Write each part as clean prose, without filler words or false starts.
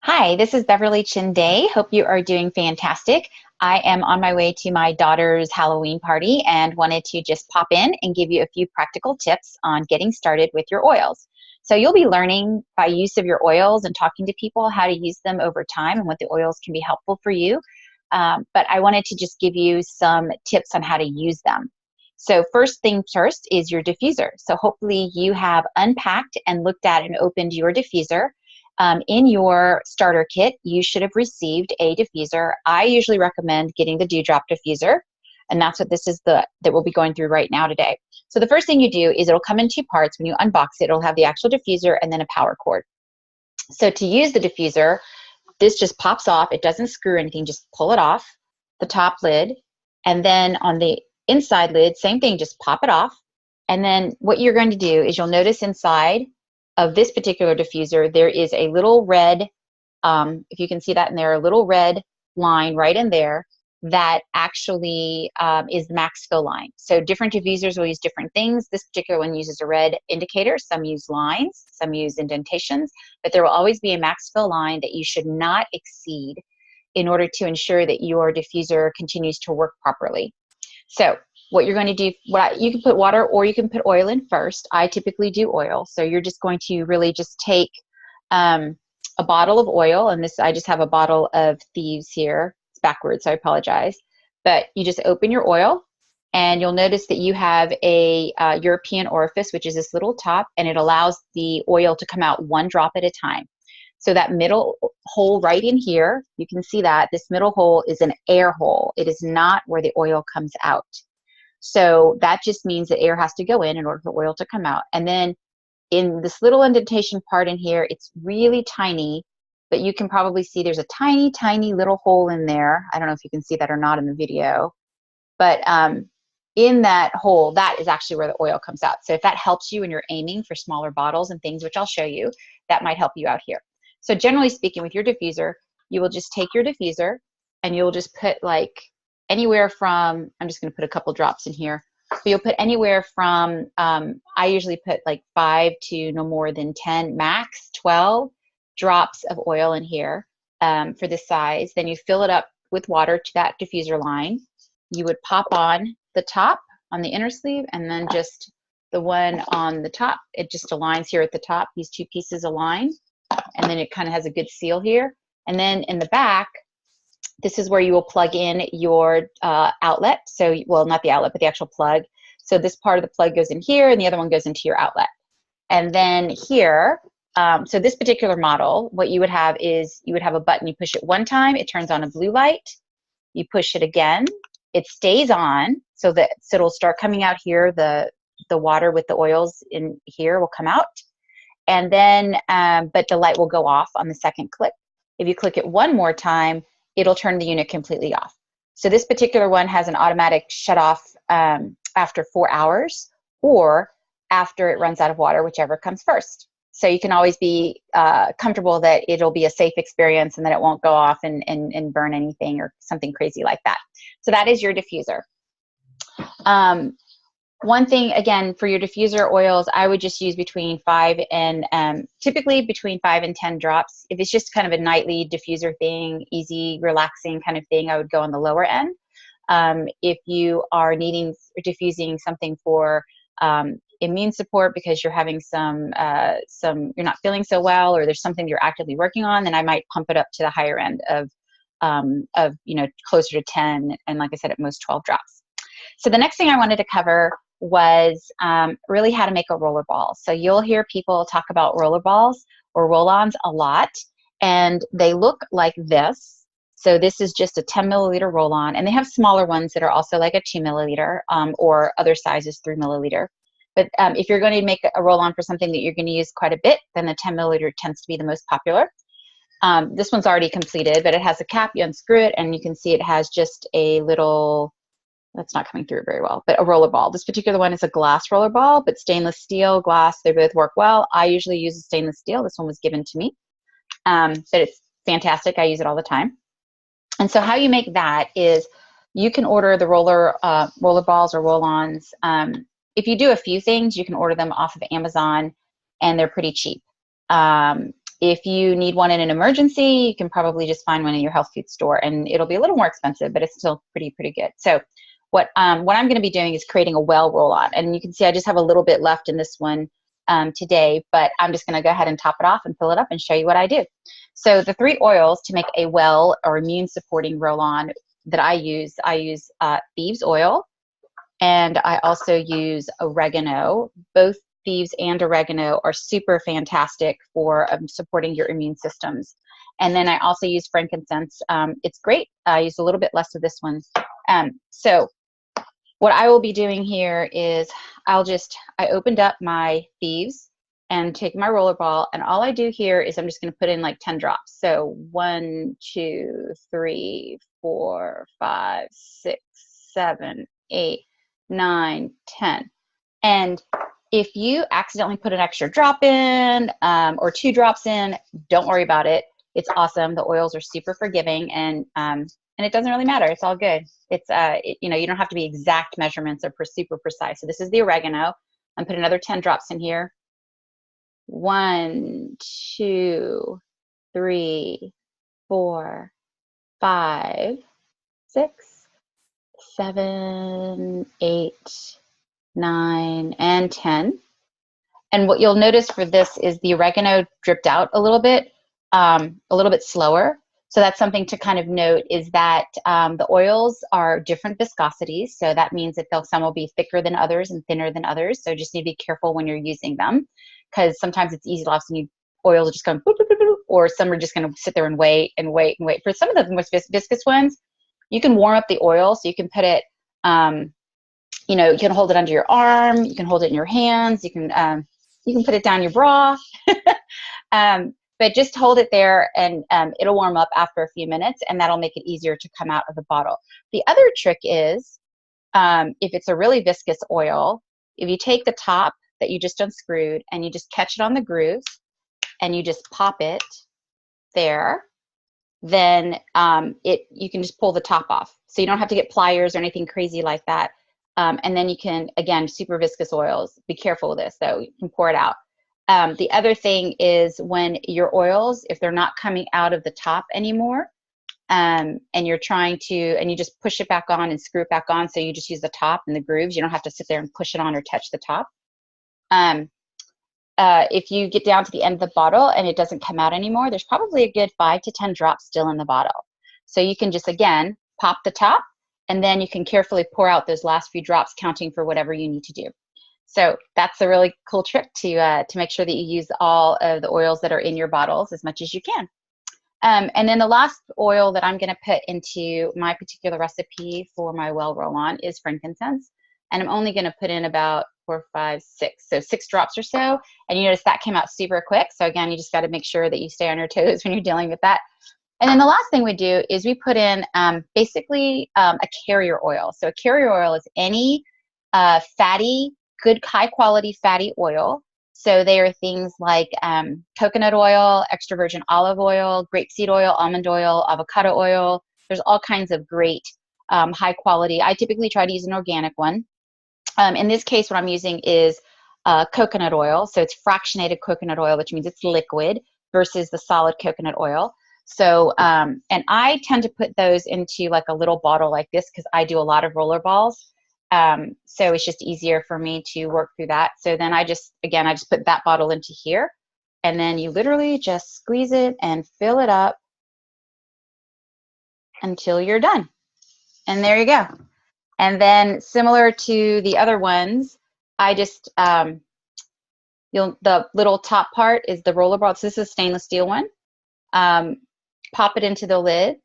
Hi, this is Beverly Chinday. Hope you are doing fantastic. I am on my way to my daughter's Halloween party and wanted to just pop in and give you a few practical tips on getting started with your oils. So you'll be learning by use of your oils and talking to people how to use them over time and what the oils can be helpful for you. But I wanted to just give you some tips on how to use them. So first thing first is your diffuser. So hopefully you have unpacked and looked at and opened your diffuser. In your starter kit, you should have received a diffuser. I usually recommend getting the Dewdrop diffuser, and that's what this is that we'll be going through right now today. So the first thing you do is it'll come in two parts. When you unbox it, it'll have the actual diffuser and then a power cord. So to use the diffuser, this just pops off. It doesn't screw anything. Just pull it off the top lid, and then on the inside lid, same thing, just pop it off. And then what you're going to do is you'll notice inside of this particular diffuser, there is a little red, if you can see that in there, a little red line right in there that actually is the max fill line. So different diffusers will use different things. This particular one uses a red indicator. Some use lines, some use indentations, but there will always be a max fill line that you should not exceed in order to ensure that your diffuser continues to work properly. So what you're going to do, you can put water or you can put oil in first. I typically do oil. So you're just going to really just take a bottle of oil, and I just have a bottle of Thieves here. It's backwards, so I apologize. But you just open your oil, and you'll notice that you have a European orifice, which is this little top, and it allows the oil to come out one drop at a time. So that middle hole right in here, you can see that this middle hole is an air hole. It is not where the oil comes out. So that just means that air has to go in order for oil to come out. And then in this little indentation part in here, it's really tiny, but you can probably see there's a tiny, tiny little hole in there. I don't know if you can see that or not in the video, but in that hole, that is actually where the oil comes out. So if that helps you when you're aiming for smaller bottles and things, which I'll show you, that might help you out here. So generally speaking, with your diffuser, you will just take your diffuser and you'll just put like anywhere from, I'm just going to put a couple drops in here, but you'll put anywhere from, I usually put like 5 to no more than 10, max 12 drops of oil in here for this size. Then you fill it up with water to that diffuser line. You would pop on the top on the inner sleeve, and then just the one on the top, it just aligns here at the top. These two pieces align, and then it kind of has a good seal here. And then in the back, this is where you will plug in your outlet. So, well, not the outlet, but the actual plug. So this part of the plug goes in here, and the other one goes into your outlet. And then here, so this particular model, what you would have is you would have a button. You push it one time, it turns on a blue light. You push it again, it stays on, so it'll start coming out here. The water with the oils in here will come out. And then, but the light will go off on the second click. If you click it one more time, it'll turn the unit completely off. So this particular one has an automatic shut off after 4 hours or after it runs out of water, whichever comes first. So you can always be comfortable that it'll be a safe experience and that it won't go off and burn anything or something crazy like that. So that is your diffuser. One thing, again, for your diffuser oils, I would just use between 5 and, typically between 5 and 10 drops. If it's just kind of a nightly diffuser thing, easy, relaxing kind of thing, I would go on the lower end. If you are diffusing something for immune support because you're having you're not feeling so well, or there's something you're actively working on, then I might pump it up to the higher end of closer to 10, and like I said, at most 12 drops. So the next thing I wanted to cover was really how to make a roller ball. So you'll hear people talk about roller balls or roll-ons a lot, and they look like this. So this is just a 10 milliliter roll-on, and they have smaller ones that are also like a 2 milliliter or other sizes 3 milliliter. But if you're going to make a roll-on for something that you're going to use quite a bit, then the 10 milliliter tends to be the most popular. This one's already completed, but it has a cap. You unscrew it, and you can see it has just a little, that's not coming through very well, but a roller ball. This particular one is a glass roller ball, but stainless steel, glass, they both work well. I usually use a stainless steel. This one was given to me, but it's fantastic. I use it all the time. And so how you make that is you can order the roller balls or roll-ons. If you do a few things, you can order them off of Amazon, and they're pretty cheap. If you need one in an emergency, you can probably just find one in your health food store, and it'll be a little more expensive, but it's still pretty good. So what I'm going to be doing is creating a well roll-on, and you can see I just have a little bit left in this one today, but I'm just going to go ahead and top it off and fill it up and show you what I do. So the 3 oils to make a well or immune supporting roll-on that I use thieves oil, and I also use oregano. Both thieves and oregano are super fantastic for supporting your immune systems. And then I also use frankincense. It's great. I use a little bit less of this one. So what I will be doing here is I opened up my thieves and take my rollerball, and all I do here is I'm just going to put in like 10 drops. So 1, 2, 3, 4, 5, 6, 7, 8, 9, 10. And if you accidentally put an extra drop in or 2 drops in, don't worry about it. It's awesome. The oils are super forgiving, and it doesn't really matter. It's all good. It's you know, you don't have to be exact measurements or super precise. So this is the oregano. I'm putting another 10 drops in here. 1, 2, 3, 4, 5, 6, 7, 8, 9, and 10. And what you'll notice for this is the oregano dripped out a little bit slower. So that's something to kind of note, is that the oils are different viscosities. So that means that some will be thicker than others and thinner than others. So just need to be careful when you're using them, because sometimes it's easy to have some oils just going, boop, boop, boop, boop, or some are just going to sit there and wait and wait and wait. For some of the most viscous ones, you can warm up the oil. So you can put it, you know, you can hold it under your arm, you can hold it in your hands, you can put it down your bra. But just hold it there, and it'll warm up after a few minutes, and that'll make it easier to come out of the bottle. The other trick is, if it's a really viscous oil, if you take the top that you just unscrewed and you just catch it on the grooves and you just pop it there, then you can just pull the top off. So you don't have to get pliers or anything crazy like that. And then you can, again, super viscous oils, be careful with this though, you can pour it out. The other thing is, when your oils, if they're not coming out of the top anymore, and you're trying to, and you just push it back on and screw it back on, so you just use the top and the grooves, you don't have to sit there and push it on or touch the top. If you get down to the end of the bottle and it doesn't come out anymore, there's probably a good 5 to 10 drops still in the bottle. So you can just, again, pop the top, and then you can carefully pour out those last few drops, counting for whatever you need to do. So that's a really cool trick to make sure that you use all of the oils that are in your bottles as much as you can. And then the last oil that I'm going to put into my particular recipe for my well roll-on is frankincense. And I'm only going to put in about 4, 5, 6, so 6 drops or so. And you notice that came out super quick. So again, you just got to make sure that you stay on your toes when you're dealing with that. And then the last thing we do is we put in basically a carrier oil. So a carrier oil is any fatty, good, high quality fatty oil. So they are things like coconut oil, extra virgin olive oil, grapeseed oil, almond oil, avocado oil. There's all kinds of great high quality. I typically try to use an organic one. In this case, what I'm using is coconut oil. So it's fractionated coconut oil, which means it's liquid, versus the solid coconut oil. So, and I tend to put those into like a little bottle like this, because I do a lot of roller balls. So it's just easier for me to work through that. So then I just put that bottle into here, and then you literally just squeeze it and fill it up until you're done. And there you go. And then similar to the other ones, I just, the little top part is the rollerball. So this is a stainless steel one. Pop it into the lid,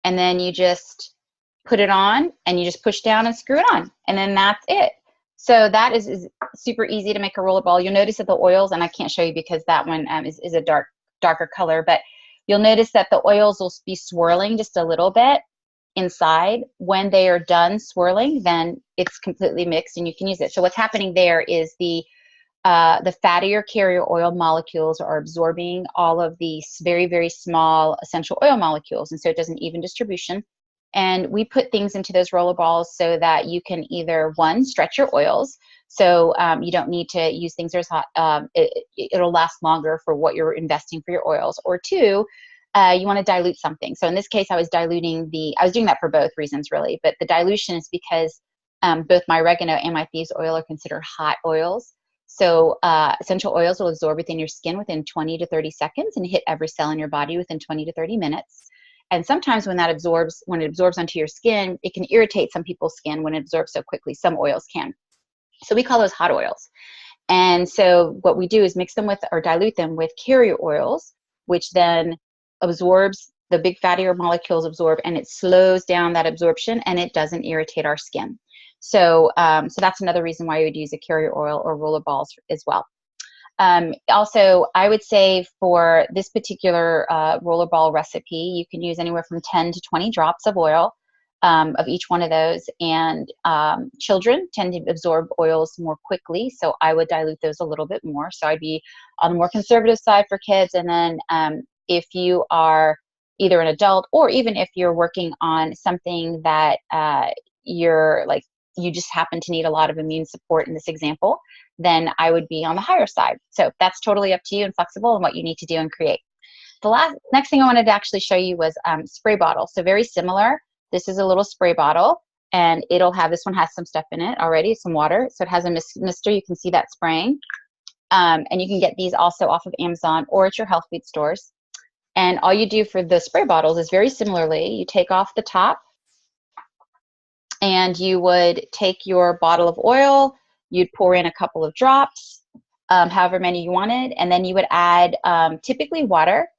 and then you just put it on, and you just push down and screw it on, and then that's it. So that is super easy to make a rollerball. You'll notice that the oils, and I can't show you because that one is a darker color, but you'll notice that the oils will be swirling just a little bit inside. When they are done swirling, then it's completely mixed and you can use it. So what's happening there is the fattier carrier oil molecules are absorbing all of these very, very small essential oil molecules, and so it does an even distribution. And we put things into those roller balls so that you can either, one, stretch your oils. So you don't need to use things that are hot. It'll last longer for what you're investing for your oils. Or two, you want to dilute something. So in this case, I was doing that for both reasons, really. But the dilution is because both my oregano and my thieves oil are considered hot oils. So essential oils will absorb within your skin within 20 to 30 seconds and hit every cell in your body within 20 to 30 minutes. And sometimes when it absorbs onto your skin, it can irritate some people's skin when it absorbs so quickly. Some oils can. So we call those hot oils. And so what we do is mix them with or dilute them with carrier oils, which then absorbs, the big fattier molecules absorb, and it slows down that absorption and it doesn't irritate our skin. So, so that's another reason why you would use a carrier oil or roller balls as well. Also, I would say for this particular rollerball recipe, you can use anywhere from 10 to 20 drops of oil of each one of those. And children tend to absorb oils more quickly, so I would dilute those a little bit more. So I'd be on the more conservative side for kids. And then if you are either an adult or even if you're working on something that you just happen to need a lot of immune support in this example, then I would be on the higher side. So that's totally up to you and flexible and what you need to do and create. The next thing I wanted to actually show you was spray bottle. So very similar. This is a little spray bottle, and this one has some stuff in it already, some water. So it has a mister. You can see that spraying. And you can get these also off of Amazon or at your health food stores. And all you do for the spray bottles is very similarly, you take off the top, and you would take your bottle of oil, you'd pour in a couple of drops, however many you wanted, and then you would add typically water,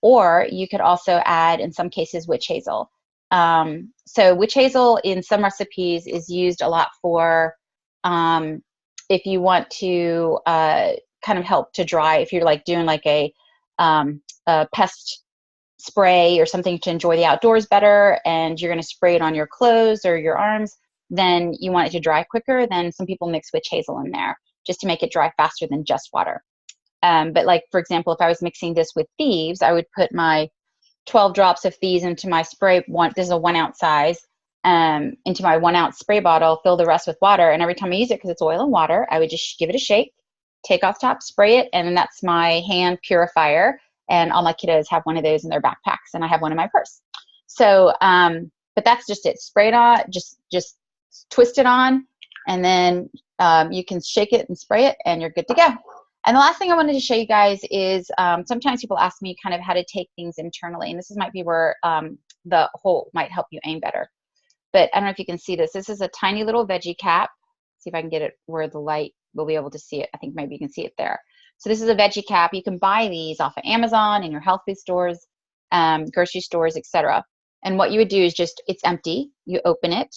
or you could also add, in some cases, witch hazel. So witch hazel in some recipes is used a lot for if you want to kind of help to dry, if you're like doing like a pest spray or something to enjoy the outdoors better, and you're going to spray it on your clothes or your arms, then you want it to dry quicker. Then some people mix witch hazel in there just to make it dry faster than just water. But like, for example, if I was mixing this with thieves, I would put my 12 drops of thieves into my spray. This is a 1 ounce size. Into my 1 ounce spray bottle, fill the rest with water, and every time I use it, because it's oil and water, I would just give it a shake, take off top, spray it, and then that's my hand purifier. And all my kiddos have one of those in their backpacks, and I have one in my purse. So, but that's just it. Spray it on, just twist it on, and then you can shake it and spray it, and you're good to go. And the last thing I wanted to show you guys is sometimes people ask me kind of how to take things internally, and this might be where the hole might help you aim better. But I don't know if you can see this. This is a tiny little veggie cap. See if I can get it where the light will be able to see it. I think maybe you can see it there. So this is a veggie cap. You can buy these off of Amazon in your health food stores, grocery stores, etc. And what you would do is it's empty. You open it,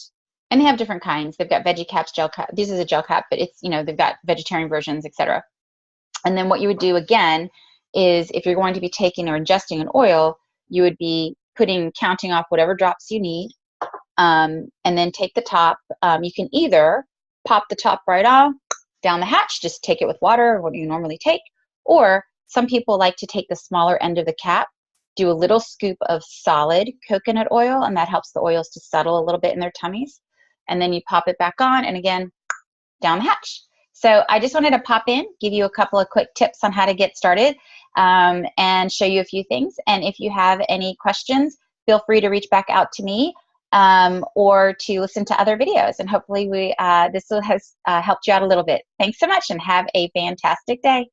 and they have different kinds. They've got veggie caps, gel cap. This is a gel cap, but it's, they've got vegetarian versions, etc. And then what you would do again is if you're going to be taking or ingesting an oil, you would be counting off whatever drops you need, and then take the top. You can either pop the top right off, down the hatch, just take it with water, what you normally take, or some people like to take the smaller end of the cap, do a little scoop of solid coconut oil, and that helps the oils to settle a little bit in their tummies, and then you pop it back on, and again, down the hatch. So I just wanted to pop in, give you a couple of quick tips on how to get started, and show you a few things. And if you have any questions, feel free to reach back out to me, or to listen to other videos. And hopefully this has helped you out a little bit. Thanks so much, and have a fantastic day.